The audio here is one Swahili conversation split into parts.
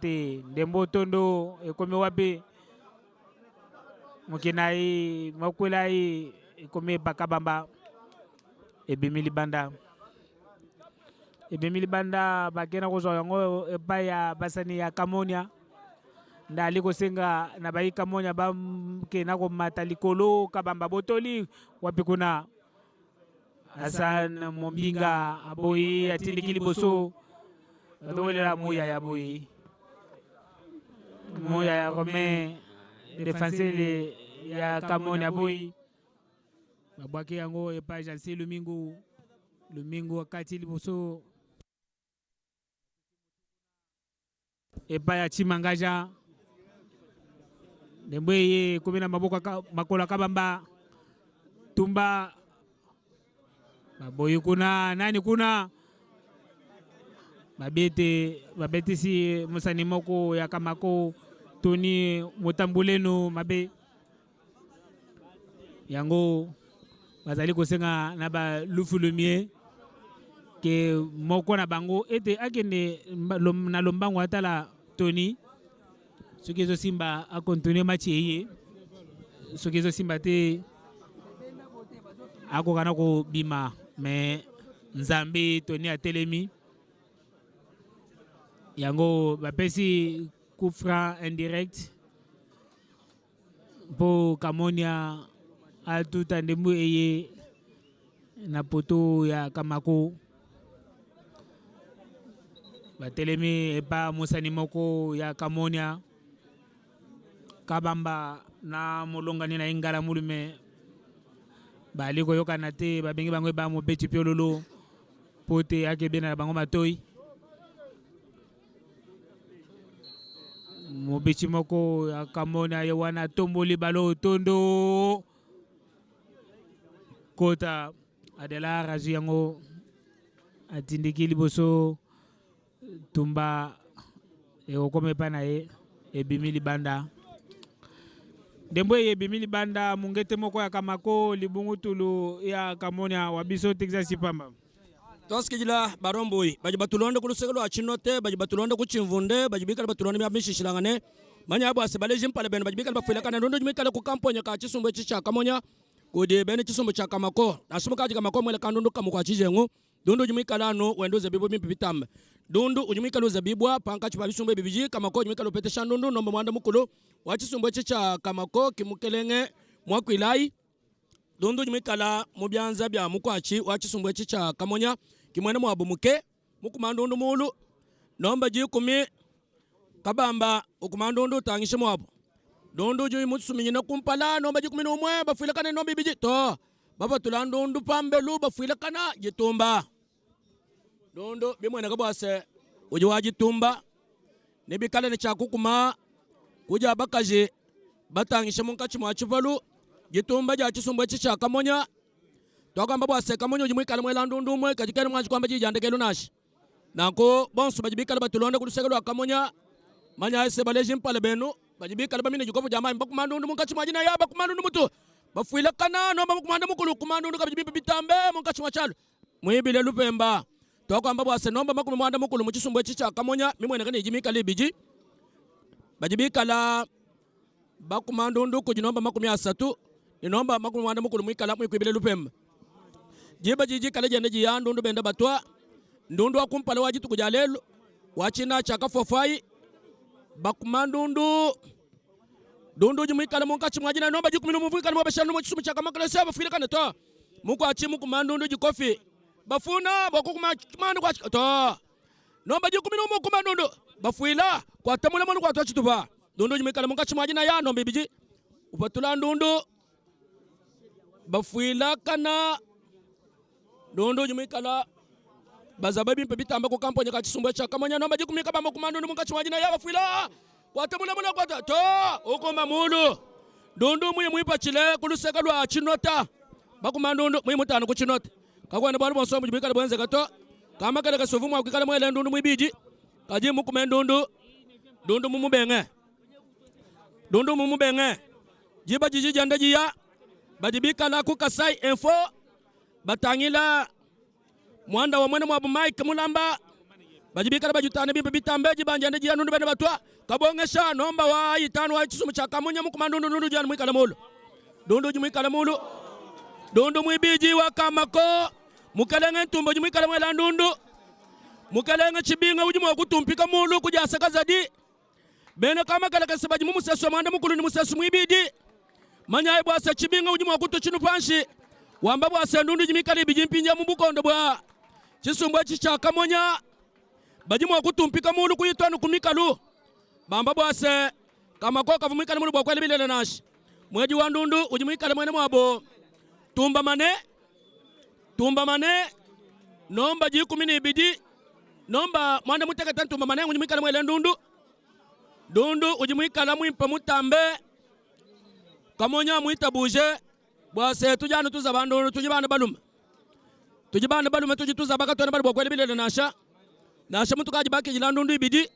te ndembo tondo ekome wapi mukinai makulai ekome bakabamba ebimili banda bakena kozwa yango epai ya basani ya Kamonia ndali kosenga na bai Kamonia bakena komata likolo kabamba botoli wapi kuna Hassan Mombinga aboyi atindiki liboso badolela muya ya boyi moya ya Romain défenseur ya Kamonia boyi babwaki yango epai Jansi Lumingu wakati liboso epai ya Chimangaja ndembo ye komena maboko makolo kabamba tumba baboyi kuna nani kuna babetisi musani moko ya Kamako Tony Mutambulenu mabe yango bazali kosenga na ba lufu lumier ke moko na bango ete akende na lombango atala Tony soki ezo simba akontinue match ye soki ezo simba te akokana ko bima mais Nzambe Tony atelemi yango bapesi coup franc indirect po Kamonia atuta ndembu eye na poto ya Kamako batelemi epa musani moko ya Kamonia kabamba na molongani na ingala mulume bali koyokana te babengi bango eba mobeti piololo pote akebe na bango matoi mobeti moko ya Kamonia ye wana tomboli balo tondo kota adela razu yango atindiki liboso tumba ekokoma epa na ye ebimili banda ndembo ye ebimili banda mungete moko ya Kamako libungutulu ya Kamonia wabiso Texas Pamba toskijila baromboy baji batulonde kulusegelo achinote baji batulonde kuchimvunde baji bikala batulonde myamishishilangane manya abo asebale jimpale bene baji bikala bafilakana ndondo jimikala ku kamponya ka chisumbo chicha Kamonia kode bene chisumbo cha Kamako asumuka ji Kamako mwele kandondo kamuko achijengu ndondo jimikala no wendo zabibu mpipitam ndondo ujimikala zabibwa panka chipa bisumbo bibiji Kamako jimikala petesha ndondo nomba mwanda mukulu wachisumbo chicha Kamako kimukelenge mwakwilai ndondo jimikala mubyanza bya mukwachi wachisumbo chicha Kamonia kimwene mwabu muke mukumandondo mulu nomba jikumi kabamba ukumandondo tangishe mwabu ndondo jui mutsuminyina kumpala nomba jikumi numwe bafilakana nomba biji to baba tulandondo pambelu bafilakana jitumba ndondo bimwene kabwase uji wajitumba nibikala ne chakukuma kuja bakaje batangishe munkachi mwachivalu jitumba ja chisumbo chicha Kamonia twagamba bwase Kamonia ujimwikala mwela ndundu mwe kajikene mwachi kwamba jijandekelo nashi nako bonso bajibikala batulonde kulusegelo Kamonia manya ese baleji mpale benu bajibikala bamine jikofu jamaa bakumandundu munkachi mwajina ya bakumandundu mutu bafuila kana no bakumanda mukulu kumandundu kabijibipa bitambe munkachi mwachalo mwibile lupemba twagamba bwase nomba makumanda mukulu muchisumbo chicha Kamonia mimwene kane jimikala biji bajibikala bakumandundu kujinomba makumi asatu inomba makumi wanda mukulu mwikala mwikwibile lupemba jiba jiji kala jende jiya ndundu benda batwa ndundu akumpale wajitu kujalelo wachina chaka fofai bakumandundu ndundu jimwikala munkachi mwajina inomba jikuminu mwikala mwabashanu mwachisumu chaka makala seba fila kane to muku achi mukumandundu jikofi bafuna bakukumandu kwa to nomba jikuminu mukumandundu bafuila kwa tamule mwanu kwa tochituba ndundu jimwikala munkachi mwajina ya nomba biji upatula ndundu bafuila kana ndondo jumikala bazababi mpebitamba ko kamponya ka chisumbo cha Kamonia nomba jikumika bamba kumando munkachi mwajina ya bafuila kwatamula mula kwata to ukoma mulu ndondo muye mwipachile kuluseka lwa chinota bakumando muye mutano ku chinota kakwana bwana bonso mujibikala bwenze gato kama kale kasovu mwa kukala mwele ndondo mwibiji kaji mukumendo ndondo mumubenge jiba jiji janda jiya bajibikala ku Kasai Info batangila mwanda wa mwene mwabu Mike Mulamba bajibikala bajutane bimpe bitambe jibanja ne jianundu bene batwa kabongesha nomba wa itano wa chisumu cha Kamonya mukumandundu nundu janu mwikala mulu dundu jumwikala mulu dundu mwibiji wa Kamako mukalenge ntumbo jumwikala mwela ndundu mukalenge chibinga ujimu wa kutumpika mulu kujasaka zadi bene kama kala kasabaji mumusesu mwanda mukulu ni musesu mwibiji manya ibu asa chibinga ujimu wa kutu chinu panshi wambabu asa ndundu jimikala ibijimpinja mbukondo bwa chisumbwe chicha Kamonya bajimu wa kutumpika mulu kuyitwanu kumikalu bamba bwase Kamako kavumikala mulu bwa kweli bilele nashi mweji wa ndundu ujimwikala mwene mwabo tumba mane nomba jikumini ibidi nomba mwanda muteketa tumba mane ujimwikala mwele ndundu dundu ujimwikala mwimpa mutambe Kamonya mwita buje bwase tujanu tuza bandundu tujibana balume tujituza bakatona bali bwa kweli bilele nasha mutu kaji baki jila ndundu ibidi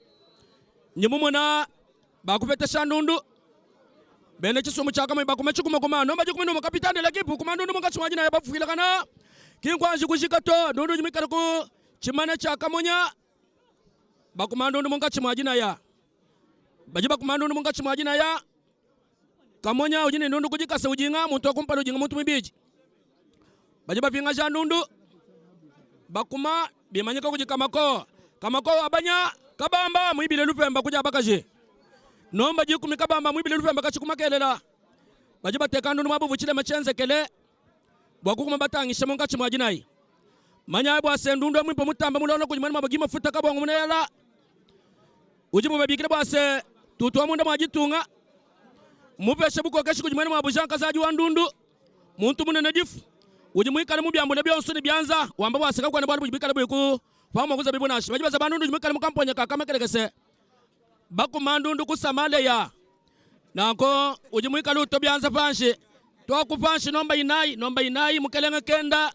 nyimumuna bakupeta shandundu bene chisumu cha Kamonya bakumechukuma kuma nomba jikumino mu kapitani la kipu kuma ndundu munga chimajina ya bafukila kana kinkwanji kushika to ndundu jimikala ku chimane cha Kamonya bakuma ndundu munga chimajina ya bajiba kuma ndundu munga chimajina ya Kamonya ujini ndundu kujikasa ujinga muntu akumpala ujinga muntu mbiji bajiba pinga cha ndundu bakuma bimanyika kujikamako Kamako abanya kabamba mwibile lupemba kuja bakaje nomba jikumi kabamba mwibile lupemba kachikuma kelela bajiba tekando numabu vuchile machenze kele bwakukuma batangisha monga chimwajinai manya bwa sendundu mwimpo mutamba mulona kujimana mabagima futa kabongo munela ujibu babikile bwase tutwa munda mwajitunga mupeshe buko keshi kujimana mabujanka zaji wa ndundu muntu munene difu ujimwikala mubyambule byonso ni byanza wamba bwaseka kwa ne bwa bujibikala bwiku pamo kuza bibunashi bajiba za bandundu jimwikala mukamponya kakamekelekese bakumandundu kusamale ya nako ujimwikala utobyanza panshi toku panshi nomba inai mukelenge kenda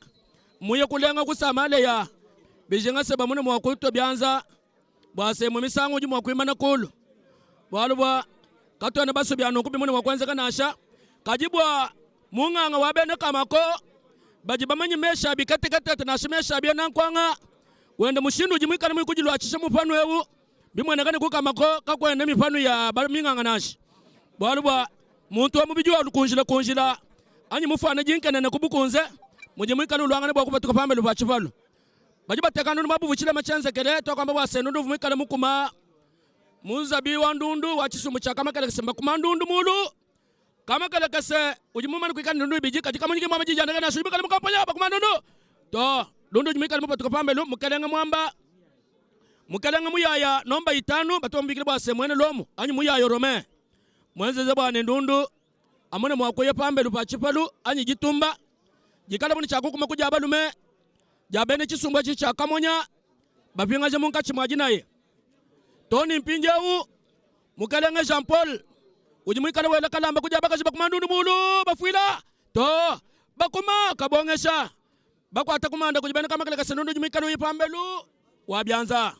muye kulenga kusamale ya bijinga seba mune mwakuto byanza bwase mu misango ujimu wakwimana kulu walubwa katone baso byano kubi mune wakwenza kanasha kajibwa munganga wabene Kamako bajiba manyi mesha bikatekatete nashimesha bya nankwanga wende mushindu ujimwikala mwikujilwa achisha mupanu ewu bimwenekane ku Kamako kakwende mipanu ya minganga nashi bwalubwa muntu wa mubijwa kunjila anyi mufana jinkenene kubukunze mujimwikala ulwangane bwa kuba tukapambele bwa chivalu bajiba tekano numabu vuchile machenze kele tokwamba bwase ndundu vumwikala mukuma muzabi wa ndundu wa chisumu cha Kamakelekese mbakuma ndundu mulu Kamakelekese ujimumani kuikana ndundu ibiji katika mwenye mwamba jijandega na shubikala mukamponya bakuma ndundu to ndundu ujimwikala mupa tukapambele mukelenga mwamba mukelenga muyaya nomba itanu batombikile bwase mwene lomu anyi muyayo rome mwenzeze bwane ndundu amone mwakoye pambelu pa chipalu anyi jitumba jikala muni chakukuma kuja abalume jabene chisumbwe chicha Kamonya bapinga je munka chimwajinaye Tony Mpinjewu mukalenge Jean Paul ujimwikala wela kalamba kuja bakaje bakumandundu mulu bafuila to bakuma kabongesha bakwata kumanda kujibene Kamakelekese ndundu ujimwikala uyipambelu wabyanza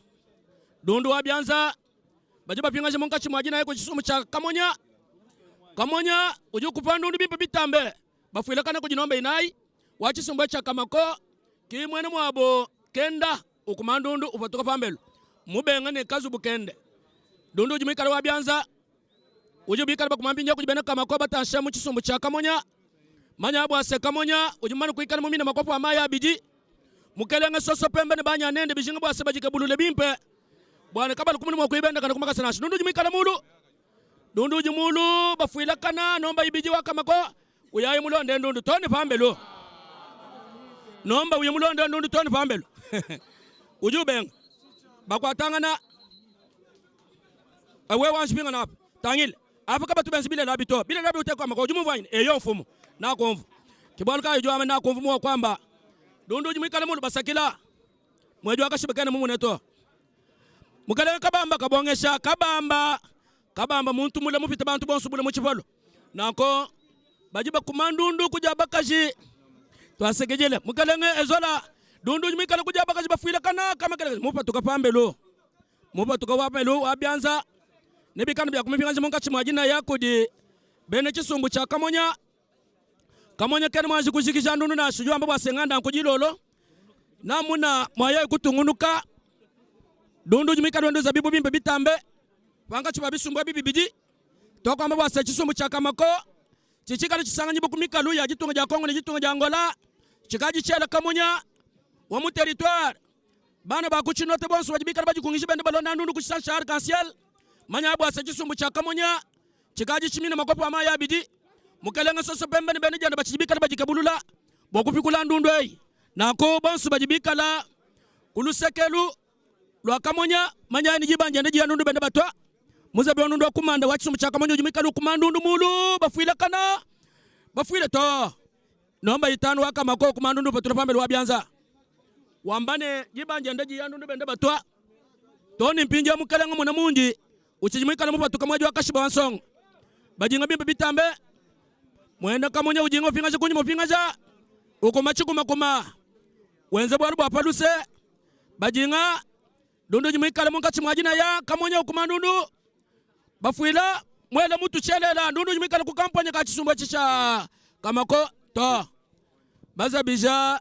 dundu wabyanza bajiba pinga je munka chimwajinaye ku chisumu cha Kamonya ujukupandundu bimpe bitambe bafuila kana kujinomba inai wachisumbwe cha Kamako kimwene mwabo kenda ukumandundu upatoka pambelu mubenga ne kazu bukende dundu ujimwikala wabyanza ujubikala bakumambinja kujibena Kamako batansha mu chisumbu cha Kamonya manya bwase Kamonya ujimana kuikala mumina makopo amaya biji mukelenge soso pembe ne banya nende bijinga bwase bajike bulule bimpe bwana kabali kumuni mwakuibenda kana kumakasa nashi dundu ujimwikala mulu dundu ujimulu bafuila kana nomba ibiji wa Kamako uyaye mulonde ndundu toni pambelu nomba uye mulonde ndundu toni pambelu ujubenga bakwatangana awe wanshibinga napa tangile apa kaba tubensi bile labito bile labi utekwa Kamako ujumu vaini eyo mfumu na konvu kibwalu kayo juame na konvu mwa kwamba dundu ujimwikala mulu basakila mwejo akashibekana mumu neto mukale kabamba kabongesha kabamba muntu mule mupita bantu bonsu bule muchivalo nako bajiba kumandundu kuja bakaji twasegejele mukalenge ezola dundu ujimwikala kuja bakaji bafuila kana Kamakelekese mupa tukapambelo mupa tukawapelo wabyanza nebikana bya kumipinga munka chimwajina yako di bene chisumbu cha Kamonya kene mwanji kushikisha ndundu na shujwa mbwa senganda nkujilolo namuna mwaye kutungunuka Dundu jimika dundu zabibu bimbe bitambe. Wanga chuba bisumbwa bibi bidi. Toko amba wasa chisumbu cha Kamako. Chichika chisanga nyibu kumika luya jitunga ja Kongo ni jitunga ja Angola. Chikaji chela Kamonya. Wamu territoire. Bana ba kuchinote bonso wajibika baji kungishi bende balona ndundu kuchisa shahar kansiel. Manya abu wasa chisumbu cha Kamonya. Chikaji chimina makopo ama ya bidi. Mukelenga soso pembe ni bende janda bachibika baji kabulula. Bokupikula ndundu ei. Nako bonso bajibika la ulusekelu lwa Kamonya manya ni jibanja ndi ndundu bende batwa. Muzabe ndundu wa kumanda wachisumbu cha Kamonya jimika lu kumandundu mulu bafuila kana. Bafuile to. Nomba itanu waka Kamako kumandundu patula pambe lwa bianza. Wambane jibanja ndi ndundu bende batwa. Toni mpinja mukelenga mwana munji. Uchijimika na mupatu kamwaji wakashiba wansong. Bajinga bimbe bitambe. Mwenda Kamonya ujingo fingaja kunyi mofingaja. Uko machiku makuma. Wenze bwarubu apaluse. Bajinga. Dundu jimika na munga chimwajina ya Kamonya ukumandundu. Bafuila. Mwela mutu chelela. Dundu jimika na kukampanya kachisumba chisha Kamako. To. Baza bija.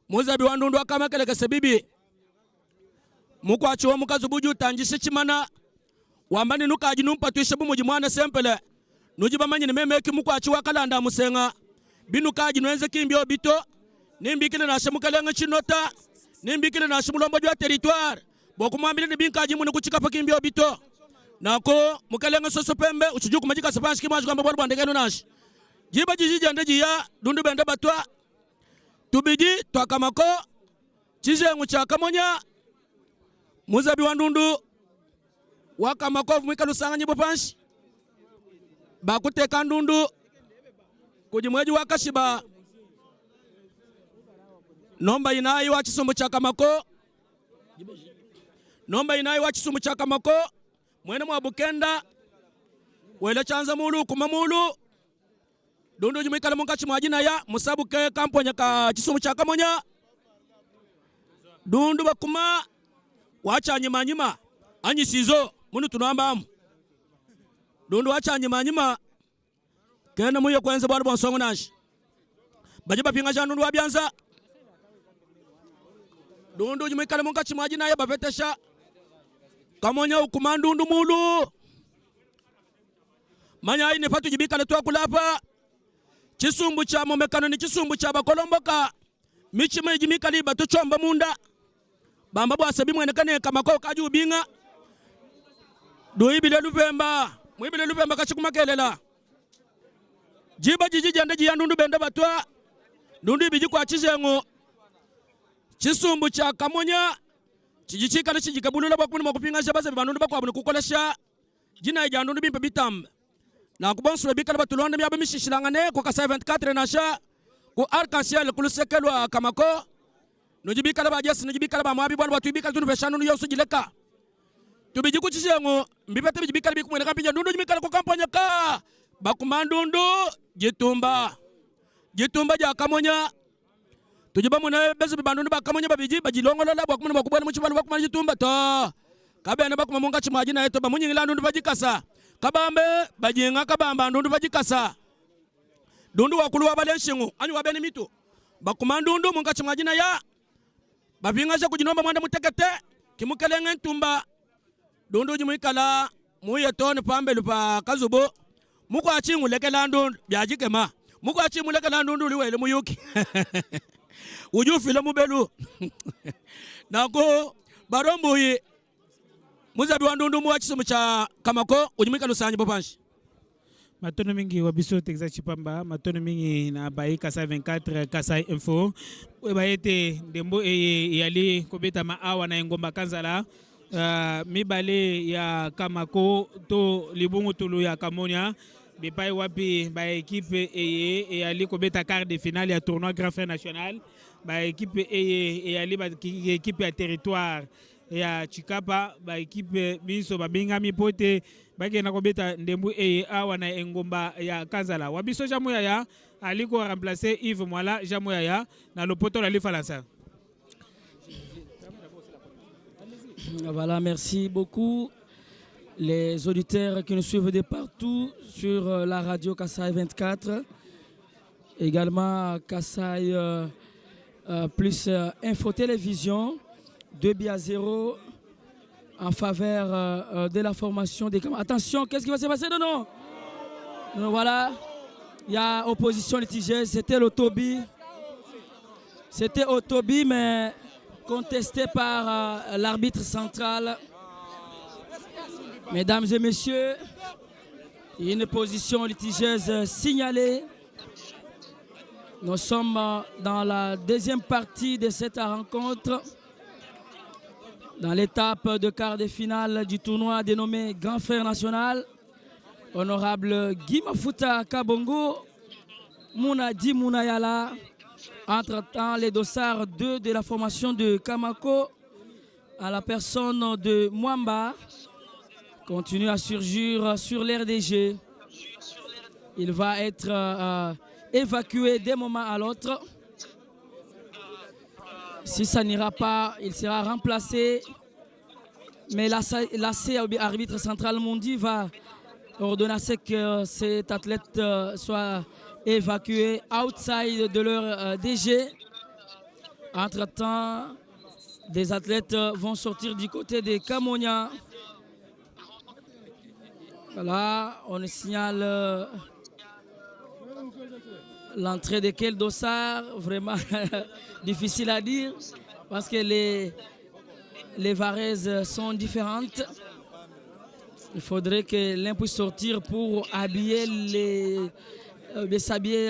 Muzabi wandundu wakamekele kesebibi. Muku achiwa mukazubuju tanjisi chimana. Wambani nuka ajinumpa tuishabu mujimwana sempele. Nujiba manyi ni memeki muku achiwa kalanda musenga. Binuka ajinuenze kimbio bito. Nimbikile na ashemukelenga chinota. Nimbikile na ashemulombo jwa territoire. Boku mwambili ni binka ajimu ni kuchikapa kimbio bito. Nako mukelenga soso pembe. Uchijuku majika sepanshi kimwaji kwa mbabu bandegenu nashi. Jiba jijiji andeji ya dundu bende batwa. Tubiji twa Kamako. Chizengu cha Kamonya. Muzabi wandundu. Waka Kamako mwika lusanga njibo panshi. Bakuteka ndundu. Kujimweji wakashiba. Nomba inayi wachisumbu cha Kamako. Nomba inayi wachisumbu cha Kamako. Mwene mwa Bukenda. Wele chanza mulu kumamulu. Dundu jumika na munga chimwajina ya musabu ke kamponya ka chisumbu cha Kamonya. Dundu bakuma. Wacha nyima nyima. Anyi sizo. Munu tunuamba amu. Dundu wacha nyima nyima. Kena muye kwenze bwaru bonsongo nashi. Bajiba pinga cha ndundu wabianza. Dundu jumika na munga chimwajina ya bafetesha. Kamonya ukumandundu mulu. Manya hii nifatu jibika letuwa kulapa. Chisumbu cha momekano ni chisumbu cha bakolomboka. Michime jimika liba tuchomba munda. Bamba bwa sabi mwenekane Kamako kaju binga. Duibile lupemba. Mwibile lupemba kachikumakelela. Jiba jijiji andeji ya ndundu bende batwa. Ndundu ibiji kwa chizengu. Chisumbu cha Kamonya. Chijichika na chijikabulula bakuni makupinga shabaza bibanundu bakwa abuni kukolesha. Jina ija ndundu bimpe bitambe. Na kubonsu lebika laba tulonde miyabe mishishilangane kwa kasa 24 nasha. Ku arc-en-ciel kulusekelwa Kamako. Nujibika laba jesi nujibika laba mwabi bwana batubika tunubeshanu nuyosu jileka. Tubiji kuchishengu mbipete bijibika libi kumwene kampinja ndundu jimika kwa kampanya ka. Bakumandundu jitumba. Jitumba ja Kamonya. Tujiba muna bezu bibandundu ba Kamonya babiji bajilongo lola bakumuna bakubwana muchibalu bakumana jitumba to. Kabene bakumamunga chimajina yeto bamunyingila ndundu bajikasa. Kabambe bajinga kabamba ndundu bajikasa. Dundu wakulu wabalenshingu anyu wabeni mitu. Bakumandundu munga chimajina ya. Babingaja kujinomba mwanda mutekete. Kimukelenge ntumba. Dundu jimwikala. Muye toni pambe lupa kazubo. Muko achingu leke landundu. Biajikema. Muko achingu leke landundu liwele muyuki. Ujufile mubelu. Nako barombu hii. Muzabi wandundu muwachisumu cha Kamako. Ujimwika lusanyi popanshi. Matono mingi wabiso Texas Chipamba, matono mingi na Bayi Kasa 24 Kasa Info. Webayete ndembo yali kobeta maawa na ngomba kanzala. Mibale ya Kamako to libungu tulu ya Kamonya. Bipai wapi ba equipe yali kobeta quart de finale ya tournoi Grand Frère National. Ba equipe yali ba equipe ya territoire ya Chikapa, ba equipe biso babingami pote bagena kobeta ndembu awa na engomba ya Kanzala. Wabiso Jamoya ya aliko remplacer Yves Mwala Jamoya ya na lopoto la Falansa. Voilà, merci beaucoup les auditeurs qui nous suivent de partout sur la radio Kasaï 24, également Kasaï plus Info Télévision 2-0 en faveur de la formation des Camerounais. Attention, qu'est-ce qui va se passer? Non, non. Non, voilà. Il y a opposition litigieuse. C'était l'Otobi. C'était Otobi, mais contesté par l'arbitre central. Mesdames et messieurs, il y a une position litigieuse signalée. Nous sommes dans la deuxième partie de cette rencontre, dans l'étape de quart de finale du tournoi dénommé Grand Frère National. Honorable Guy Mafuta Kabongo, Mounadi Mounayala, entre-temps les dossards 2 de la formation de Kamako, à la personne de Mwamba, continue à surgir sur l'RDG. Il va être évacué d'un moment à l'autre. Si ça n'ira pas, il sera remplacé. Mais l'AC arbitre central Mundi va ordonner à ce que cet athlète soit évacué outside de leur DG. Entre-temps, des athlètes vont sortir du côté des Camonia. Voilà, on signale l'entrée de quel dossard, vraiment difficile à dire parce que les varaises sont différentes. Il faudrait que l'un puisse sortir pour habiller s'habiller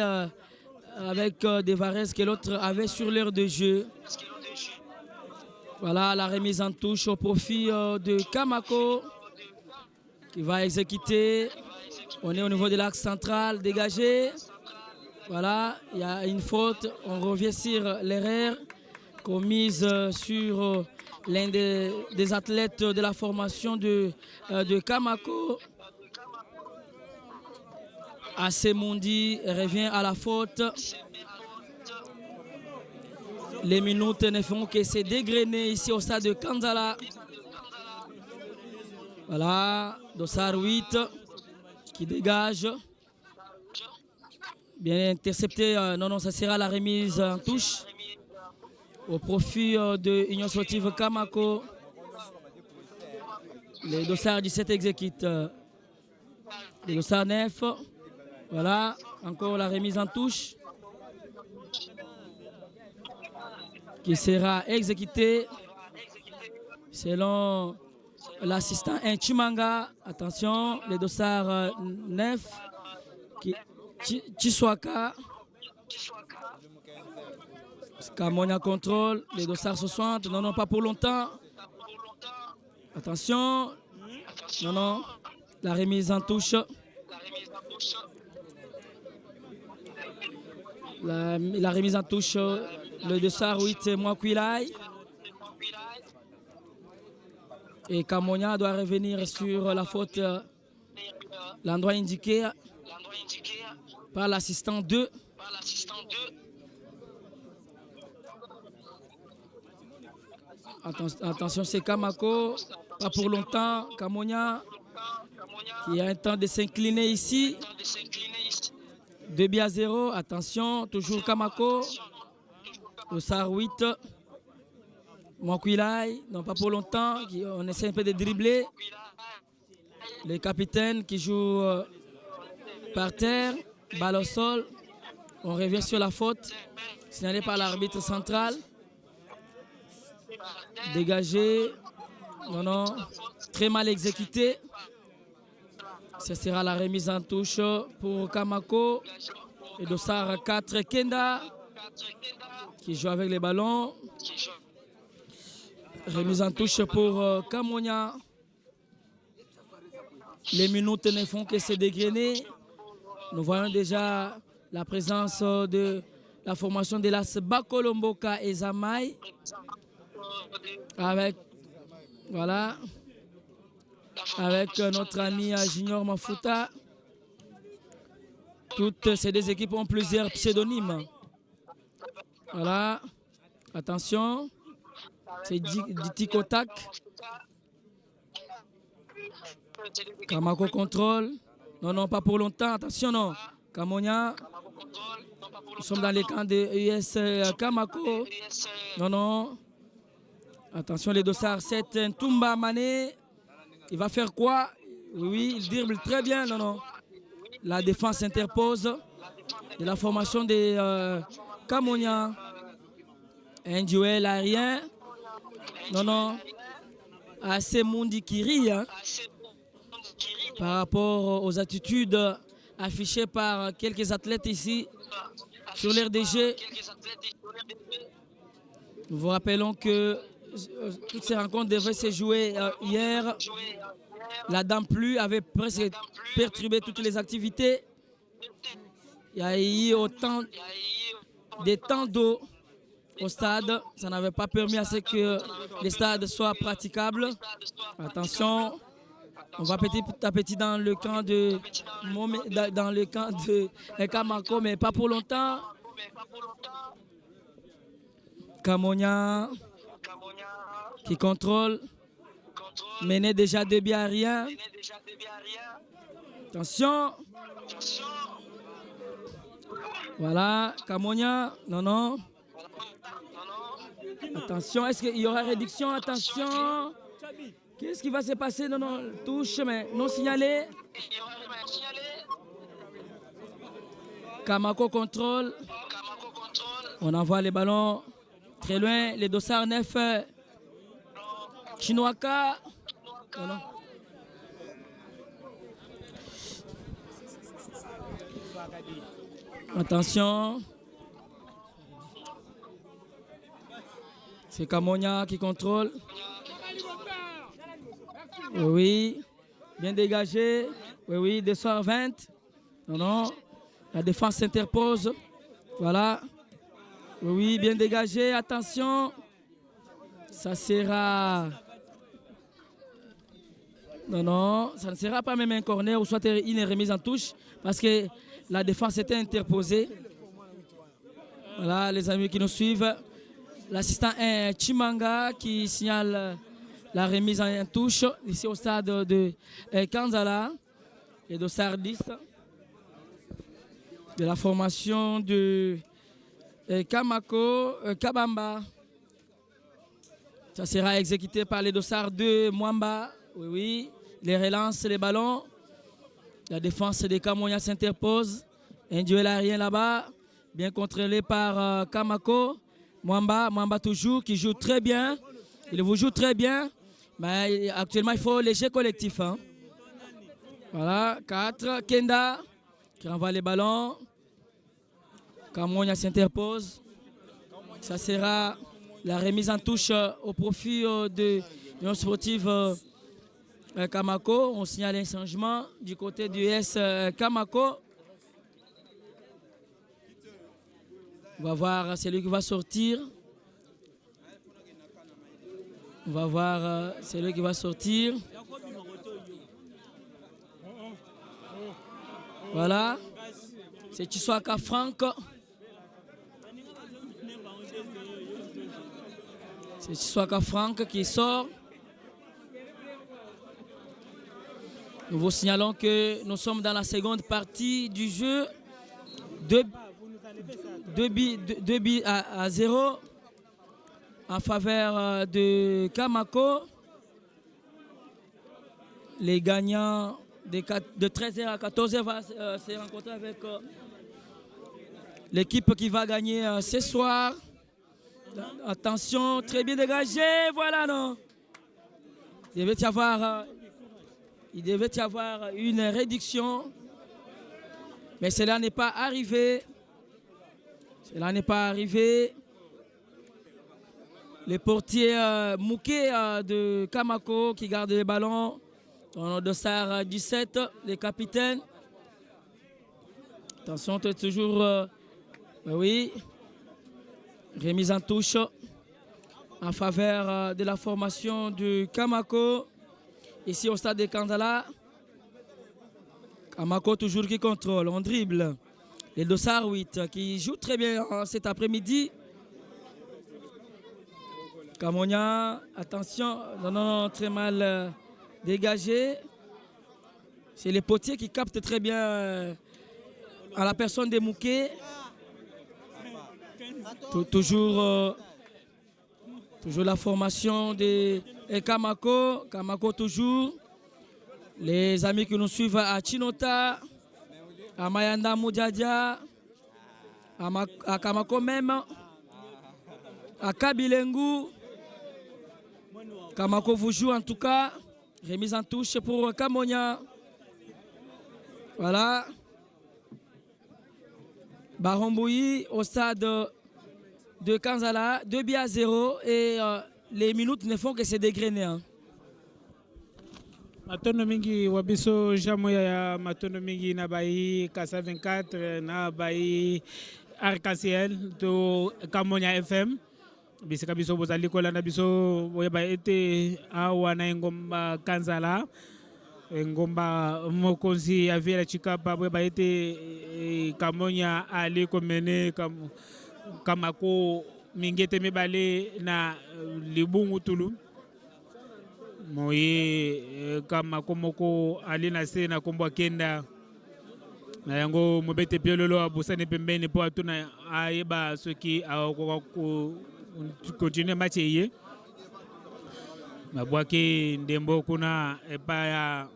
avec des varaises que l'autre avait sur l'heure de jeu. Voilà la remise en touche au profit de Kamako qui va exécuter. On est au niveau de l'axe central dégagé. Voilà, il y a une faute. On revient sur l'erreur commise sur l'un des athlètes de la formation de Kamako. AC Mundi revient à la faute. Les minutes ne font que se dégrainer ici au stade de Kanzala. Voilà, dossard 8 qui dégage. Bien intercepté, non, ça sera la remise en touche au profit de Union Sportive Kamako. Les dossards 17 exécutent. Les dossards 9. Voilà, encore la remise en touche qui sera exécutée selon l'assistant Inchimanga. Attention, les dossards 9 Chiswaka. Kamonia contrôle, les dossards 60. Non, non, pas pour longtemps. Attention. Non, non, la remise en touche. La remise en touche, le dossard 8, Mwakwilai. Et Kamonia doit revenir sur la faute, l'endroit indiqué par l'assistant 2. Attention, c'est Kamako, pas pour longtemps. Kamonia qui a un temps de s'incliner ici. 2-0, attention, toujours Kamako. Le SAR 8. Mwakwilai, non pas pour longtemps. On essaie un peu de dribbler. Le capitaine qui joue par terre, balle au sol. On revient sur la faute signalée par l'arbitre central. Dégagé. Non, non, très mal exécuté. Ce sera la remise en touche pour Kamako. Et dossard 4, Kenda, qui joue avec les ballons. Remise en touche pour Kamonia. Les minutes ne font que se dégrainer. Nous voyons déjà la présence de la formation de l'AS Bakolomboka et Zamaï. Avec, voilà, avec notre ami Junior Mafuta. Toutes ces deux équipes ont plusieurs pseudonymes. Voilà, attention, c'est Ditikotak. Kamako contrôle. Non, non, pas pour longtemps, attention, non. Kamonia. Nous sommes dans les camps de US Kamako. Non, non. Attention, les dossards 7, Ntumba Mané. Il va faire quoi? Oui, il dribble très bien. Non, non. La défense s'interpose de la formation des Camonia. Un duel aérien. Non, non. Assez Mundi qui rit hein, par rapport aux attitudes affichées par quelques athlètes ici sur l'RDG. Nous vous rappelons que toutes ces rencontres devaient se jouer hier. La Dame Pluie avait presque perturbé toutes les activités. Il y a eu autant de temps d'eau au stade. Ça n'avait pas permis à ce que les stades soient praticables. Attention, on va petit à petit dans le camp de Kamako, mais pas pour longtemps. Camonia qui contrôle, menait déjà 2 buts à rien. Attention. Voilà, Camonia, non, non. Attention, est-ce qu'il y aura réduction? Attention. Qu'est-ce qui va se passer? Non, non, touche, mais non signalé. Kamako contrôle. On envoie les ballons très loin. Les dossards 9. Chinoaka. Non, non. Attention. C'est Camonia qui contrôle. Oui. Bien dégagé. Oui, oui. Dossard 20. Non, non. La défense s'interpose. Voilà. Oui, oui. Bien dégagé. Attention. Ça sera... Non, non, ça ne sera pas même un corner ou soit une remise en touche parce que la défense était interposée. Voilà, les amis qui nous suivent. L'assistant est Chimanga qui signale la remise en touche ici au stade de Kanzala et de Sardis de la formation de Kamako Kabamba. Ça sera exécuté par les dossards de Mwamba. Oui, oui, les relances, les ballons. La défense des Camonia s'interpose. Un duel aérien là-bas, bien contrôlé par Kamako. Mwamba toujours, qui joue très bien. Il vous joue très bien. Mais actuellement, il faut léger collectif. Hein. Voilà, 4. Kenda, qui renvoie les ballons. Camonia s'interpose. Ça sera la remise en touche au profit de l'Union sportive Kamako. On signale un changement du côté du S Kamako. On va voir celui qui va sortir. On va voir celui qui va sortir. Voilà. C'est Chiswaka Franck. C'est Chiswaka Franck qui sort. Nous vous signalons que nous sommes dans la seconde partie du jeu. 2 buts à 0 en faveur de Kamako. Les gagnants de 13h à 14h vont se rencontrer avec l'équipe qui va gagner ce soir. Attention, très bien dégagé. Voilà, non. Il devait y avoir une réduction. Mais cela n'est pas arrivé. Cela n'est pas arrivé. Le portier Mouké de Kamako qui garde les ballons. Dans le dossard 17, les capitaines. Attention, toujours... oui. Remise en touche en faveur de la formation de Kamako. Ici au stade de Kanzala. Kamako toujours qui contrôle, on dribble. Les dossards 8 qui jouent très bien cet après-midi. Camonia, attention, non, très mal dégagé. C'est les potiers qui captent très bien à la personne des Mouquets. Toujours Toujours la formation de Kamako. Kamako toujours. Les amis qui nous suivent à Chinota, à Mayanda Moudjadia, à Kamako même, à Kabilengu. Kamako vous joue en tout cas. Remise en touche pour Kamonia. Voilà. Baromboui au stade de Kanzala, 2-0 et les minutes ne font que se dégrainer. Hein. Matondo mingi wabiso jamoya ya matondo mingi na bayi Kasa 24 na bayi Arc-en-Ciel to Kamonia FM bisika biso bozali kolanda biso boyeba ete awa na ngomba Kanzala ngomba mokonzi ya Vila Chikapa boyeba ete Kamonia ali komene Kamako mingete mibale na libungu tulu moye Kamako moko ali na se na kombo kenda na yango mobete piololo abusane pembeni po atuna ayeba soki ko continue match ye mabwaki ndembo kuna epa ya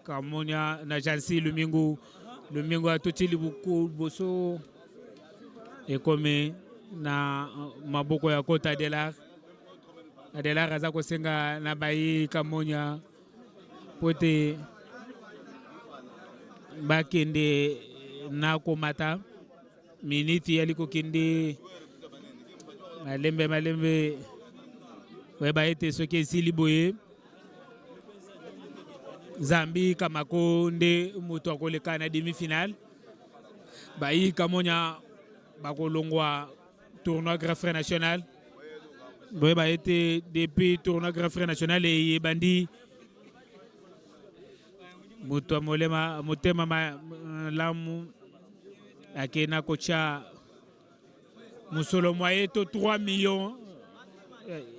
Kamonia na Jansi Lumingu atutili buku boso ekome na maboko ya Kota Adelar aza kosenga na bayi Kamonia pote bakende na komata miniti yali kokende malembe weba ete soki esili boye Zambi Kamako nde moto akoleka na demi-finale bayi Kamonia bakolongwa tournoi Grand Frère National boyeba ete depuis tournoi Grand Frère National eyebandi moto amolema motema lamu akena kocha musolo moyen to 3 millions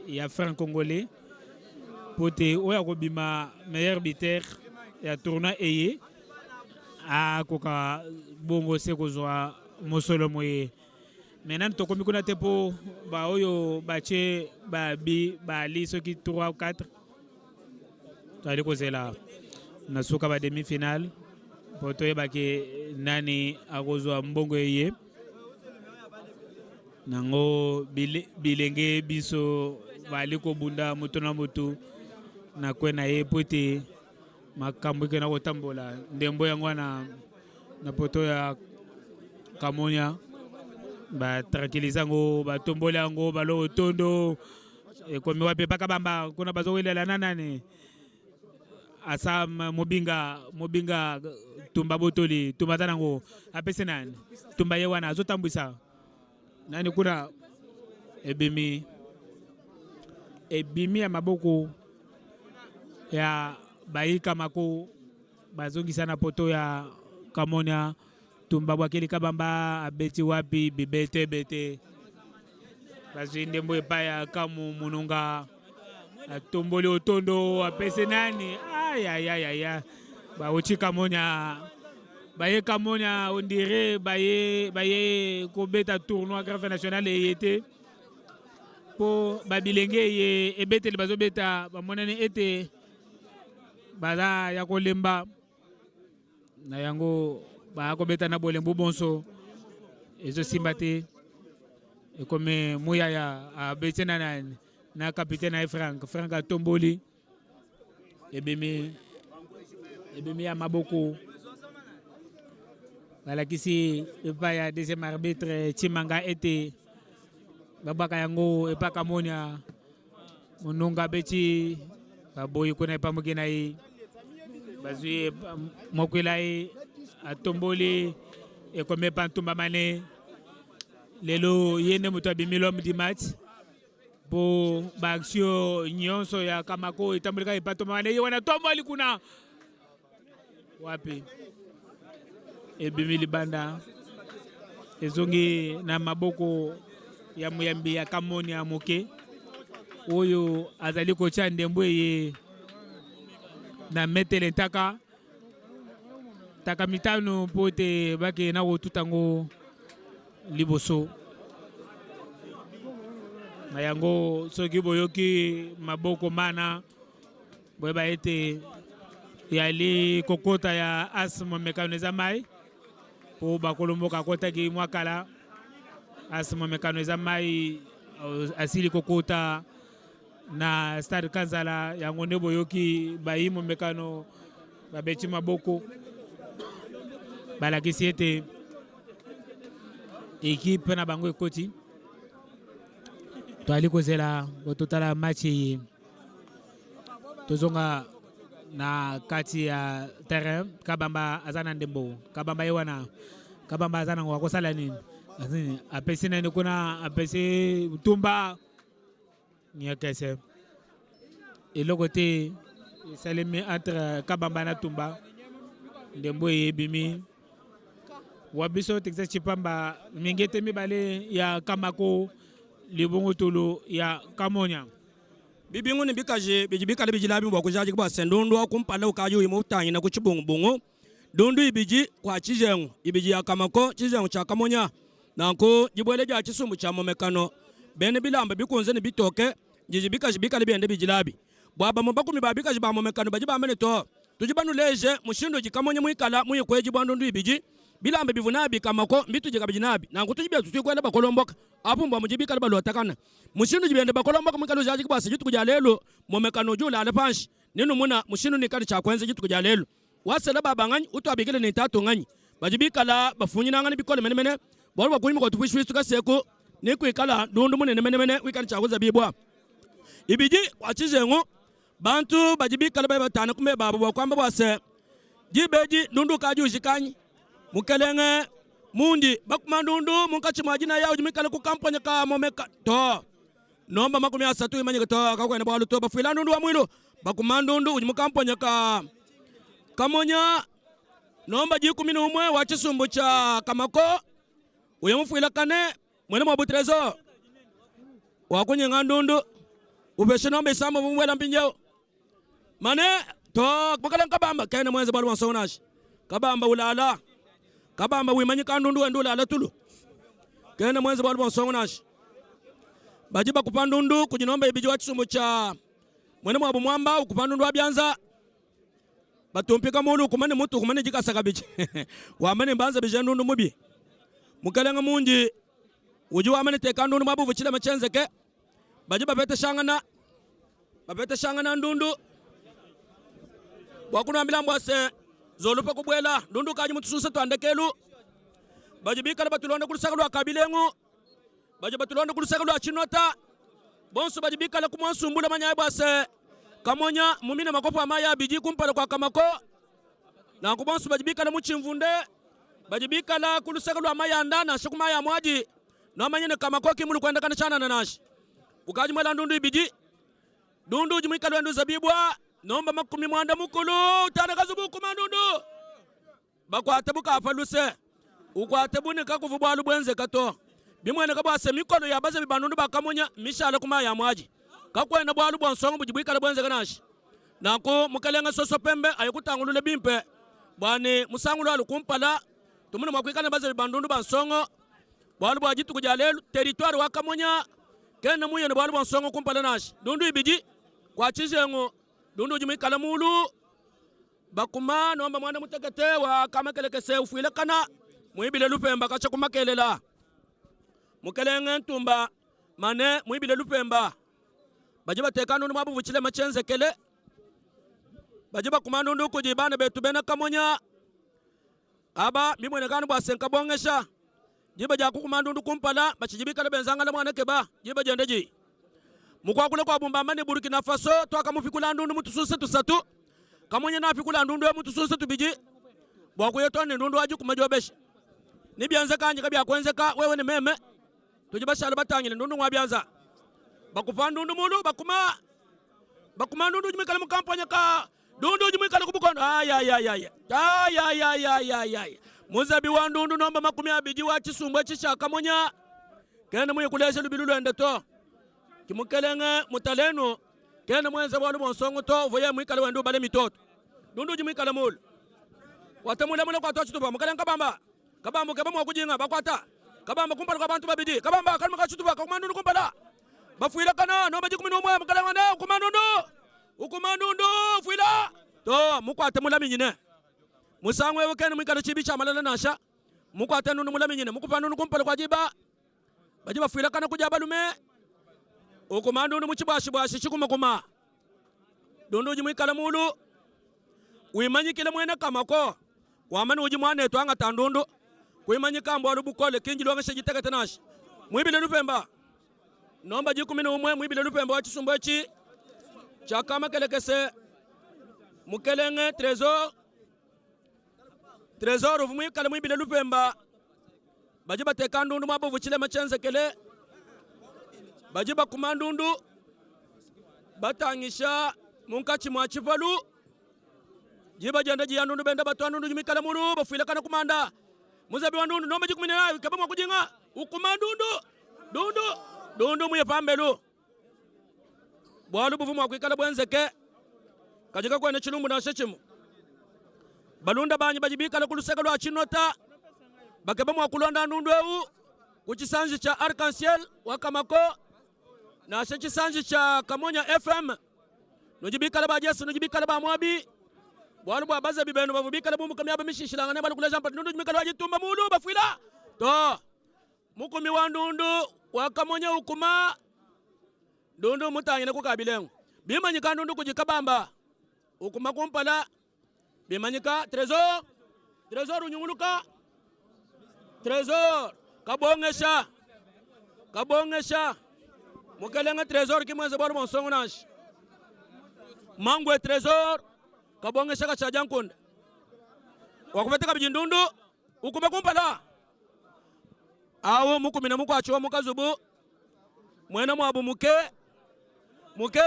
ya francs congolais pote oya kobima meilleur buteur ya tournoi eye akoka bongo se kozwa musolo moye maintenant tokomi kuna te po ba oyo bache bali soki 3 ou 4 toali kozela na suka ba demi-finale po toyeba ke nani akozwa mbongo eye nango bilenge biso bali kobunda moto na moto na kwena ye pote makambo ke na kotambola ndembo yango na poto ya Kamonia ba tranquiliser yango batomboli yango balo tondo ekomi wapi paka bamba kuna bazowelela nanane asa mobinga tumba botoli tumba tanango apese nani tumba ye wana azotambwisa nani kuna ebimi ya maboko ya bayi Kamako bazongisa na poto ya Kamonia tumba bwakeli kabamba abeti wapi bibete bazwi ndembo epa ya Kamu Mununga atomboli otondo apese nani ayayayaya bauchi Kamonia baye Kamonia on dirait baye kobeta tournoi Grand Frère National eyete po babilenge ye ebeteli bazobeta bamonani ete baza ya kolemba na yango bakobeta na bolembu bonso ezosimba te ekome muyaya abeti na kapitaine na Frank atomboli ebimi ya maboko balakisi epa ya deuxième arbitre Chimanga ete babaka yango epa Kamonia Mununga beti baboyi kuna epa mokina ye bazwi mokwela ye atomboli ekome pantumba mane lelo yene moto abimi l'homme du match po baaction nyonso ya Kamako etambolika epa tomba mane ye wana tomboli kuna wapi ebimi libanda ezongi na maboko ya muyambi ya Kamonia moke oyo azali kocha ndembo ye na metele taka mitano pote bake na kotutango liboso na yango soki boyoki maboko mana boyeba ete yali kokota ya asmo mekano eza mai po bakolomboka kotaki mwakala asmo mekano eza mai asili kokota na stade Kanzala yango nde boyoki bayimo mekano babeti maboko balakisi ete ekipe na bango ekoti toali kozela bototala match iyi tozonga na kati ya terrain Kabamba aza na ndembo Kabamba ye wana Kabamba aza nango akosala nini apesi nani kuna apesi tumba nyakese eloko te esalemi entre Kabamba na tumba ndembo eyebimi wabiso Texas Chipamba mingete mibale ya Kamako libungutulu ya Kamonya bibingu ni bikaje bijibikale bijilabi mwa kujaji kwa sendundu wa kumpala ukaju imutangi na kuchibungu dundu ibiji kwa chijengu ibiji ya Kamako chijengu cha Kamonya nanko jibwele ja chisumbu cha momekano bene bilamba bikunze ni bitoke jijibikaje bikale biende bijilabi bwaba mbaku mibabikaje ba momekano bajiba amene to tujibanu leje mushindo jikamonya muikala muyikweji bwandundu ibiji bilambe bivunabi Kamako mbituje kabijinabi nanko tujibya tutukwenda bakolomboka apo mbwa mujibika baluatakana mushindu jibende bakolomboka mwikalo jaji kubasa jitu kuja lelo momekano jula ale panshi ninu muna mushindu ni kali cha kwenze jitu kuja lelo wasela babanganyi utu abigile ni tatu nganyi bajibika la bafunyi nangani bikole mene bolu bakunyi mko tupishwi tukaseko ni kuikala dundu munene mene wikali cha kuza bibwa ibiji wachizengo bantu bajibika la batana kumbe babu bakwamba bwase jibeji dundu kaju shikanyi mukelenge mundi bakumandundu munkachi majina yao jimikale ku kampanya ka momeka to nomba makumi asatu imanye to kakwenda bwalu to bafila ndundu wa mwilo bakumandundu ujimu kampanya ka Kamonya nomba jikumi numwe wa chisumbu cha Kamako uyamufila kane mwene mwa butrezo wakunye ngandundu ubeshe nomba isamba mwela mpinjao mane to bakala Kabamba kene mwenze bwalu wansonashi Kabamba ulala Kabamba wimanyi kandundu endula ala tulu kene mwenze bwalu bonsongonashi bajiba kupandundu kujinomba ibiji wa chisumu cha mwene mwabu mwamba ukupandundu wabyanza batumpika mulu kumane mutu kumane jikasaka biji wamane mbanza bijendundu mubi mukelenga munji uji wamane tekandundu mwabu vuchile machenzeke bajiba bapete shangana ndundu wakuna ambilambu wase zolupa kubwela ndundu kaji mutususe tuandekelu bajibika batulonde kulusakulu akabilengu batulonde kulusakulu achinota bonso bajibika kumwansumbula manyaye bwase Kamonya mumine makopo amaya biji kumpala kwa Kamako na kubonso bajibika muchimvunde bajibika kulusakulu amaya ndana shakumaya mwaji na manyene Kamako kimulu kwenda kana chana nanashi ukaji mwela ndundu ibiji dundu jimika lwendu zabibwa nomba makumi mwanda mukulu tanakazubu kumandundu bakwate bukafaluse ukwate bunika kuvubwalu bwenze kato bimwene kabwase mikono yabaze bibandundu bakamonya mishala kuma ya mwaji kakwenda bwalu bwansongo bujibwika bwenze kanashi nako mukalenga soso pembe ayikutangulule bimpe bwane musangulo alukumpala tumune mwakwikana baze bibandundu bansongo bwalu bwajitu kujalelu territoire wa Kamonya kene muyene bwalu bwansongo kumpala nashi dundu ibiji kwa chizengo dundu jimikala mulu bakuma nomba mwana mutekete wa kamakelekese ufuile kana muibile lupemba kacha kumakelela mukelenge ntumba mane muibile lupemba bajiba tekanu nmabu vuchile machenze kele bajiba kumanundu kujibana betu bena Kamonya aba mimwene kanu bwasenka bongesha jiba jaku kumandundu kumpala bachijibika benzanga la mwana keba jiba jendeji mukwakule kwa bumbamani Burkina Faso twakamufikula ndundu mutususe tusatu Kamonya nafikula ndundu ya mutususe tubiji bwakuyetone ndundu waji kumajobesha nibyanze kanje kabya kwenzeka wewe ni meme tujibashala batangile ndundu mwabyanza bakupa ndundu mulu bakuma ndundu jimikala mukampanya ka ndundu jimikala kubukondo ay muzabi wa ndundu nomba makumi abiji wa chisumbwe chisha Kamonya kene muye kulesha lubilu ende to kimukelenge mutaleno kene mwenze bwalu bonsongo to voye mwikale wendu bale mitoto ndundu jimikala mulu watemule mule kwa tochi tuba mukelenga Kabamba keba mwa kujinga bakwata Kabamba kumpala kwa bantu babidi Kabamba kalma kachituba kwa mandundu kumpala bafuila kana no baji 11 mukalangane ukumandundu fuila to mukwate mulami nyine musangwe wekene mwikala chibi cha malala nasha mukwate nunu mulami nyine mukupa nunu kumpala kwa jiba baji bafuila kana kuja balume ukumandundu muchibwashi chikumakuma dundu uji mwikala mulu wimanyikile mwene kamako wamani uji mwane twanga tandundu kuimanyika mbwalu bukole kinji longa shejiteke tenashi mwibile lupemba nomba ji 11 mwibile lupemba wachisumbo echi chakama kelekese mukelenge trésor vumwikale mwibile lupemba baji bateka ndundu mwabovu chilema chenzekele baji bakumandundu batangisha munkachi mwachivalu jiba jenda jiyandundu benda batwandundu jimikale mulu bafuila kana kumanda muzabi wandundu nomba ji 18 kabamwa kujinga ukumandundu dundu muye pambelu bwalu buvu mwakwikala bwenzeke kajika kwene chilumbu na shechimu balunda banyi bajibikala kuluseka lwa chinota bakeba mwakulonda ndundu ewu kuchisanji cha Arc-en-Ciel wakamako na shechisanji cha Kamonya FM nujibikala bajesu nujibikala bamwabi bwalu bwa baza bibenu bavubikala bumu kamyaba mishishilangane balu kuleja mpati ndundu jibikala wajitumba mulu bafuila to mukumi wa ndundu wakamonya ukuma ndundu mutanyine kukabilengu bimanyika ndundu kujikabamba ukuma kumpala bimanyika trésor unyunguluka trésor kabongesha mukelenga trésor kimweze bwalu monsongo nashi mangwe trésor kabongesha kachaja nkunda wakupeteka bijindundu ukuma kumpala awo mukumina mukwachiwa mukazubu mwena mwabu muke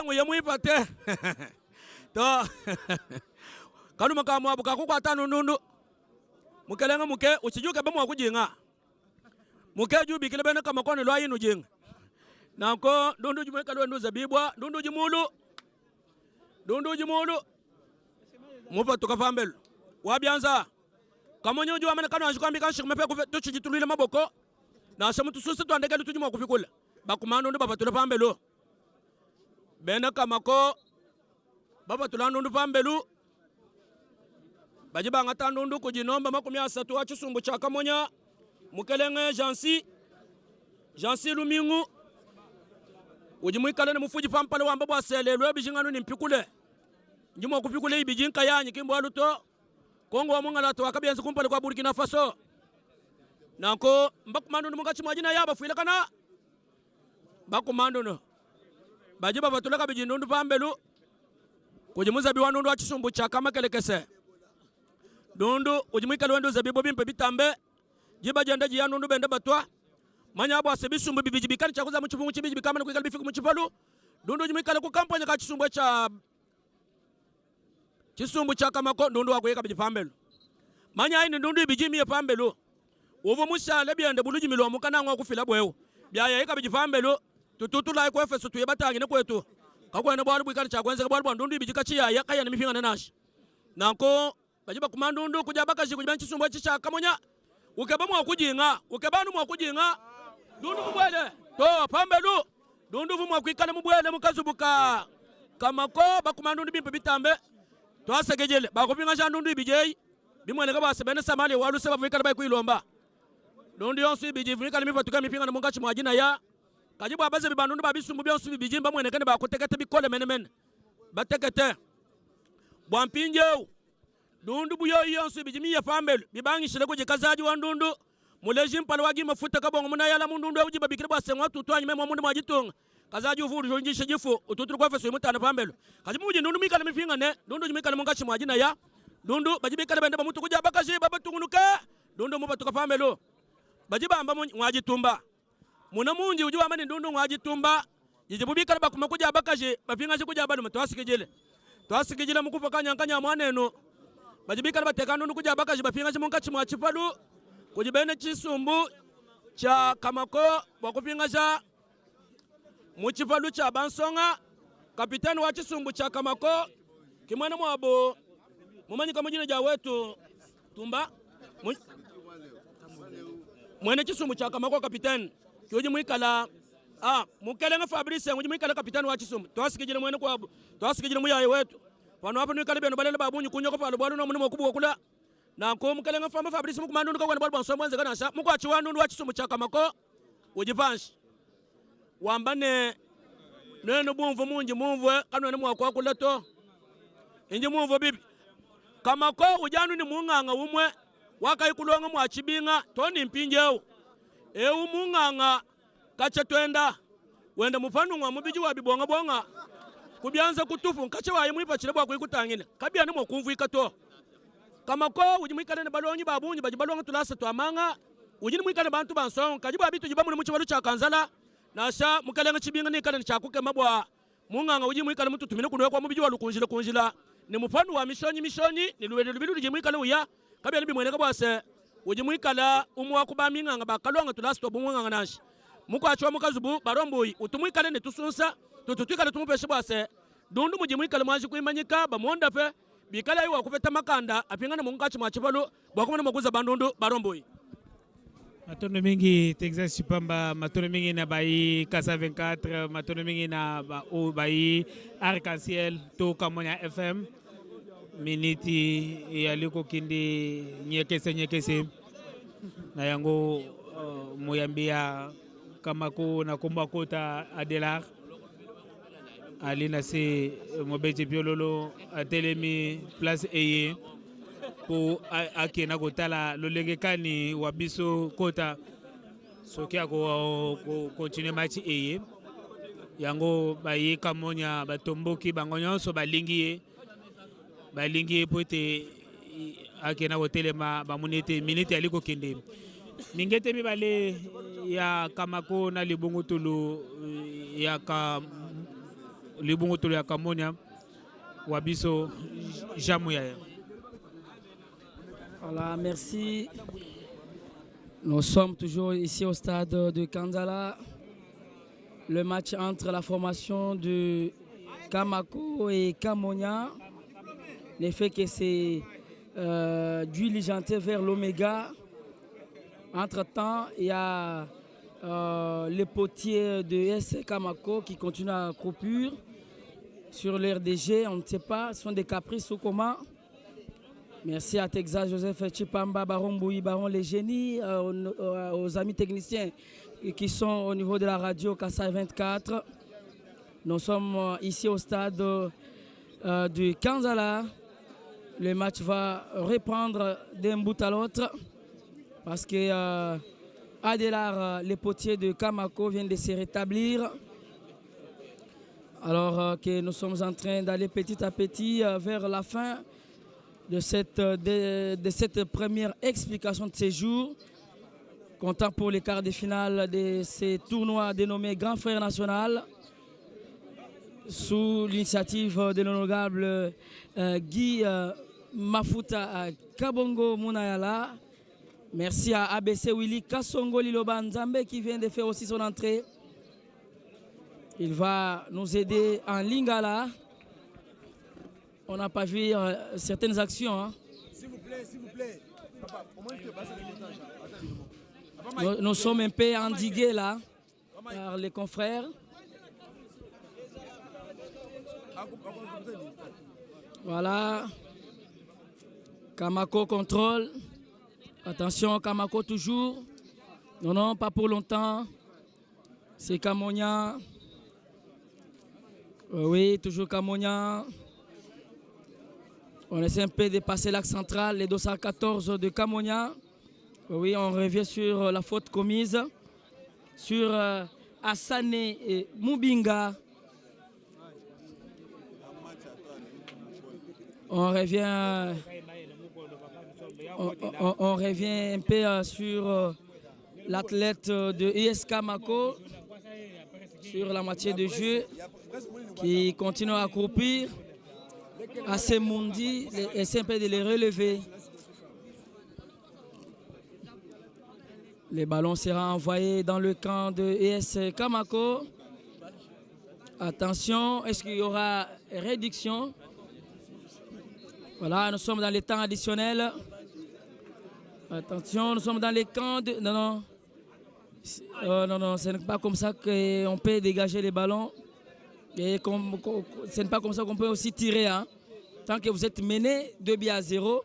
nguye mwipate to kaluma ka mwabu kakukwata ndundu mukelenga muke uchijuke bamwa kujinga muke jubikile bene kamakone lwa yinu jinga nako ndundu jumwe kalwe nduza bibwa ndundu jimulu mupa tukafambelu wabyanza kamonyo juwa mane kanu ashikwambika shikumepe kufe tuchijitulile maboko na shamutu susi tuandekele tujima kufikula bakumanu ndi baba tulapambelu bena kamako baba tulandu pambelu bajiba ngata ndundu kujinomba 30 wachisumbu cha Kamonya mukelenge Jansi Lumingu ujimwikale ne mufuji pampale wamba bwaselelwe bijinganu ni mpikule njimo kupikule ibijinka yanyi kimbo aluto Kongo wa mungala to wakabianza kumpale kwa Burkina Faso nako mbakumando mungachi mwajina yaba fuila kana bakumando no bajiba batulaka bijindundu pambelu kujimuza biwanundu wachisumbu cha kamakelekese dundu ujimwika lwendu zabibo bimpe bitambe jiba jenda jiyanundu bende batwa manya abo asebisumbu bibijibikani chakuza muchifungu chibijibikamana kwikala bifiku muchifalu dundu ujimwika ku kampanya ka chisumbu cha kamako dundu wakweka bijipambelu manya aini dundu ibijimiye pambelu uvu mushale byende bulujimilo mukana ngwa kufila bwewu byaya ika bijipambelu tututula ku Efeso tuyebatangine kwetu kakwene bwalu bwikala chakwenze bwalu bwandundu ibijika chiyaya kaya nimifingana nashi nako bajiba kumandundu kuja bakaji kujiba chisumbu cha Kamonya ukeba mwa kujinga dundu mubwele to pambelu dundu vumwa kwikala mubwele mukazubuka kamako bakumandundu bimpe bitambe to asegejele bakupinga chandundu ibijei bimweleka basebene samali walu seba vikala bai kuilomba dundu yonsu ibijivika mipatuka mipinga na mungachi mwajina ya kajibu abaze bibandundu babisumbu byonsu bibijimba mwenekane bakutekete bikole menemene batekete bwampinjeu dundu buyo yonsu ibijimiye pambelu bibangishile kujikazaji wa ndundu muleji mpale wagi mafuta kabongo muna yala mundundu ujiba bikire bwasengwa tutwanyi memo mundu mwajitunga kazaji ufuru jonjishe jifu ututuru kwa Efeso imutana pambelu kajibu uji ndundu mikale mipinga ne dundu jimikale mungachi mwajina ya dundu bajibikale bende bamutu kuja bakaji babatungunuke dundu mubatuka pambelu bajiba amba mwajitumba muna munji ujiwa mani ndundu mwajitumba yijibubikale bakuma kuja bakaji bapinga kuja balu twasikijile mukufa kanya mwaneno bajibikale bateka ndundu kuja bakaji bapinga mungachi mwachifalu kujibene chisumbu cha Kamako bakupinga cha muchifalu cha Bansonga kapitani wa chisumbu cha Kamako kimwana mwabo mumanyika mujina ja wetu tumba mwene chisumbu cha Kamako kapitani kyoji mwikala mukelenga Fabrice nguji mwikala kapitani wa Chisumbu twasikijile mwene kwa twasikijile muyaye wetu pano hapa nwikala beno balele babunyi kunyoko palo bwalo no munimo kubu kula na ko mukelenga famba Fabrice mukumandu ndo kwa bwalo bonso mwanze kana sha mukwa chiwandu wa Chisumbu cha Kamako ujipanshi wambane neno bumvu munji mumvwe kanone mwakwa kuleto inji mumvu bibi Kamako ujanu ni munganga umwe wakaikulonga mwachibinga toni mpinjeo munganga kacha twenda wenda mufanu ngwa mubiji wa bibonga bonga kubyanza kutufu nkache waye mwipa chile bwa kuikutangina kabya nimo kumvuika to Kamako uji mwikale ne balonyi babunyi baji balonga tulasa twamanga uji mwikale bantu bansong kaji babitu jiba muri muchibalu cha kanzala nasha mukalenga chibinga ni kale chakuke mabwa munganga uji mwikale mutu tumine kunwe kwa mubiji wa kunjila ni mufanu wa mishoni ni luwele lubilu uji mwikale uya kabya nibi mweneka bwase uji mwikala umwa kubaminga nga bakalonga tulasa to bumwanga nashi mukwachwa mukazubu baromboyi utumwikale ne tusunsa tututwikale tumupeshe bwase dundu muji mwikale mwaji kuimanyika bamonda pe bikala iwa kupeta makanda apingana mungachi mwachibalo bwakumana maguza bandundu baromboyi matono mingi Texas Chipamba matono mingi na bayi Kasa 24 matono mingi na bayi Arc-en-Ciel to Kamonya FM miniti yaliko kindi nyekese na yango muyambia Kamako na Kumbakota Adelar alina se mobeje biololo atelemi place eye po akena kotala lolenge kani wabiso kota soki ako continue match eye yango baye Kamonya batomboki bango nyonso balingi po ete akena kotelema bamunete minute aliko kende mingete mibale ya Kamako na libungutulu ya Kamonya wabiso Jamouya. Voilà, merci. Nous sommes toujours ici au stade de Kanzala. Le match entre la formation de Kamako et Kamonya ne fait que c'est diligenté vers l'Oméga. Entre-temps, il y a les potiers de SC Kamako qui continuent à croupir sur l'RDG. On ne sait pas, ce sont des caprices ou comment. Merci à Texas, Joseph Chipamba, Baron Bouyi, Baron Les Génies, aux amis techniciens qui sont au niveau de la radio Kasa 24. Nous sommes ici au stade de Kanzala. Le match va reprendre d'un bout à l'autre parce que Adelar, les potiers de Kamako, viennent de se rétablir. Alors que nous sommes en train d'aller petit à petit vers la fin de cette première explication de séjour, comptant pour les quarts de finale de ces tournois dénommés Grand Frère National, sous l'initiative de l'honorable Guy Mafuta Kabongo Munayala. Merci à ABC Willy Kassongo Liloba Nzambe qui vient de faire aussi son entrée. Il va nous aider en lingala. On n'a pas vu certaines actions. Hein. S'il vous plaît. Papa, nous sommes un peu endigués là par les confrères. Voilà. Kamako contrôle. Attention, Kamako toujours. Non, pas pour longtemps. C'est Kamonya. Oui, toujours Kamonya. On essaie un peu de passer l'axe central, les 214 de Kamonya. Oui, on revient sur la faute commise sur Hassane et Mubinga. On revient un peu sur l'athlète de ISK Mako, sur la moitié de jeu, qui continue à croupir. À ces Mundi, essaie un peu de les relever. Les ballons seront envoyés dans le camp de ES Kamako. Attention, est-ce qu'il y aura réduction? Voilà, nous sommes dans les temps additionnels. Attention, nous sommes dans les camps de... Non. Non, ce n'est pas comme ça qu'on peut dégager les ballons. Et ce n'est pas comme ça qu'on peut aussi tirer. Hein. Tant que vous êtes mené 2-0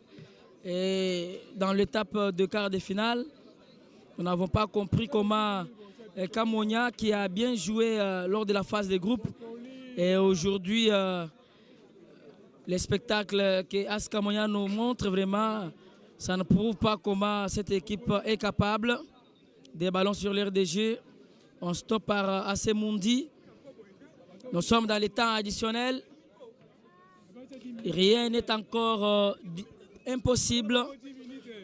et dans l'étape de quart de finale, nous n'avons pas compris comment Kamonia, qui a bien joué lors de la phase de groupe, et aujourd'hui, les spectacles que AS Kamonia nous montre vraiment, ça ne prouve pas comment cette équipe est capable. Des ballons sur l'aire de jeu. On stoppe par AC Mundi. Nous sommes dans les temps additionnels. Rien n'est encore impossible.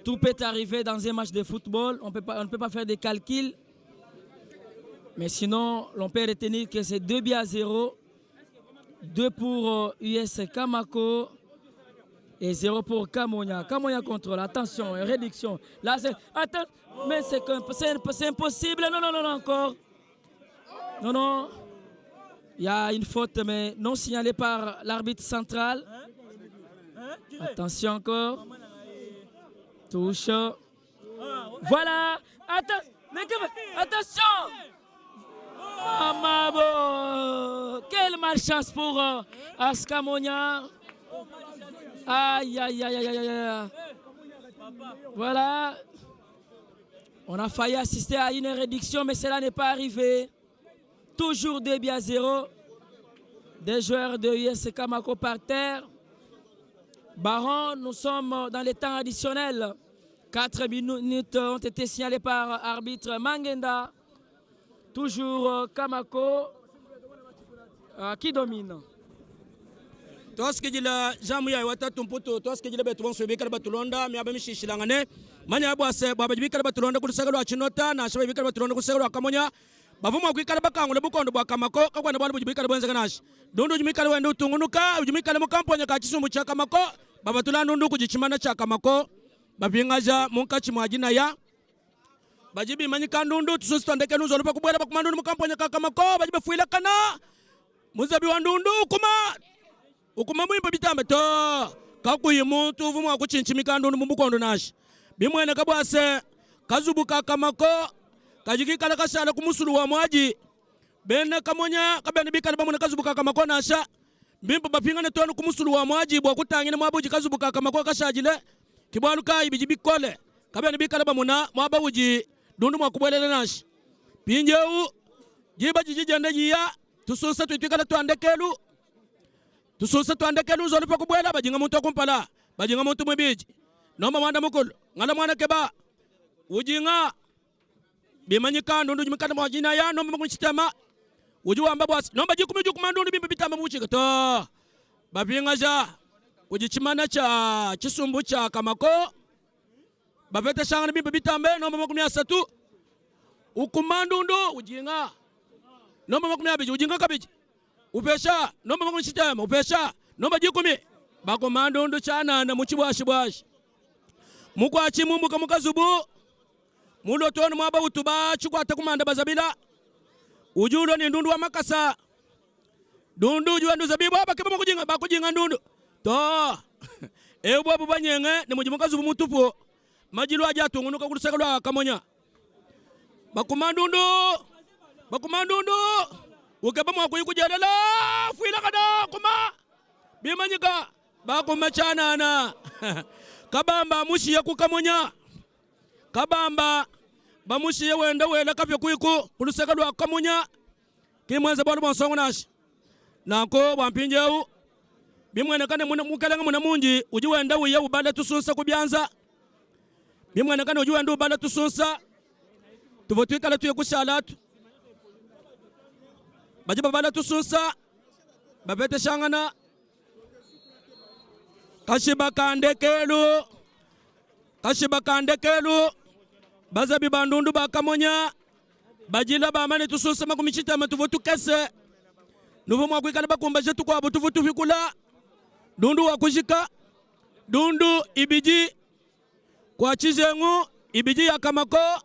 Tout peut arriver dans un match de football. On ne peut pas faire des calculs. Mais sinon, on peut retenir que c'est 2-0. 2 pour US Kamako et 0 pour Kamonia. Kamonia contrôle. Attention, réduction. Là, c'est... Attends, mais c'est impossible. Non, encore. Non. Il y a une faute, mais non signalée par l'arbitre central. Attention encore. Touche. Voilà. Attention. Amabo. Quelle malchance pour AS Kamonia. Aïe. Voilà. On a failli assister à une réduction, mais cela n'est pas arrivé. Toujours 2-0. Des joueurs de US Kamako par terre. Baron, nous sommes dans les temps additionnels. 4 minutes ont été signalées par arbitre Mangenda. Toujours Kamako qui domine. Toskejila jamu ya watatu mputo toskejila betu bonso bikala batulonda mi abamishishilangane manya abwase baba bikala batulonda kulusagalo achinota na shabe bikala batulonda kusagalo akamonya bavuma kwikala bakangule bukondo bwa Kamako kakwana bwana bikala bwenza kanashi dondo jimikala wende utungunuka jimikala mukamponya ka kisumbu cha Kamako baba tulando ndu kujichimana cha Kamako babingaja munkachi mwajina ya bajibi manyika ndundu tususu twandeke nuzo lupa kubwela bakumandundu mukamponya ka Kamako bajibe fuila kana muzabi wa ndundu kuma ukuma mwimba bitambe to kakuyi muntu vumwa kuchinchimika ndundu mumbukondo nashi bimwene kabwase kazubuka Kamako kajikikala kashala kumusulu wa mwaji bene Kamonya kabene bikala bamune kazubuka Kamako nasha bimba bapingane tonu kumusulu wa mwaji bwa kutangine mwabuji kazubuka Kamako kashajile kibwaluka ibijibikole kabene bikala bamuna mwabawuji dundu mwakubwelele nashi pinjeu jiba jijijende jiya tususa tuitikala tuandekelu tususa tuandekelu zolu pa kubwela bajinga muntu kumpala bajinga muntu mwibiji noma mwanda mukulu ngala mwana keba ujinga bimanyika ndundu jimikana mwajina ya noma mkunchitema ujuwamba bwasi nomba jikumi ndundu bimba bitama mkuchika to babinga ja ujichimana cha chisumbu cha Kamako bavete shangana bimba bitambe noma makumi asatu ukumandundu ujinga noma makumi abiji ujinga kabiji upesha noma makumi chitema upesha noma jikumi bakomandundu chana na muchibwashi mukwachi mumbuka mukazubu mulo tonu mwaba utuba chukwata kumanda bazabila ujulo ni ndundu wa makasa dundu juwa ndu zabibu hapa keba bakujinga ndundu to ebu abu banyenge ni mujimukazubu mutupu majilu aja tungunuka kulusaka Kamonya bakumandundu ukeba mwakuyi kujelela fuila kada kuma bimanyika bakumachanana kabamba mushiya ku Kamonya kabamba bamushiye wenda wela kapye kuiku kulusaka lwa Kamonya kimwenza bwana bonsongo nashi nako bwampinjeu bimwene kane mukalenga muna munji uji wenda wiye ubala tusunsa kubyanza bimwene kane uji wenda ubala tusunsa tuvotwikala tuye kushalatu bajiba bala tusunsa babete shangana kashiba kandekelu bazabi bandundu ba Kamonya bajila bamane tususa makumichita matuvotu kese nuvo mwakwikala bakumba jetu kwa butuvutu fikula dundu wakujika dundu ibiji kwa chizengu ibiji ya Kamako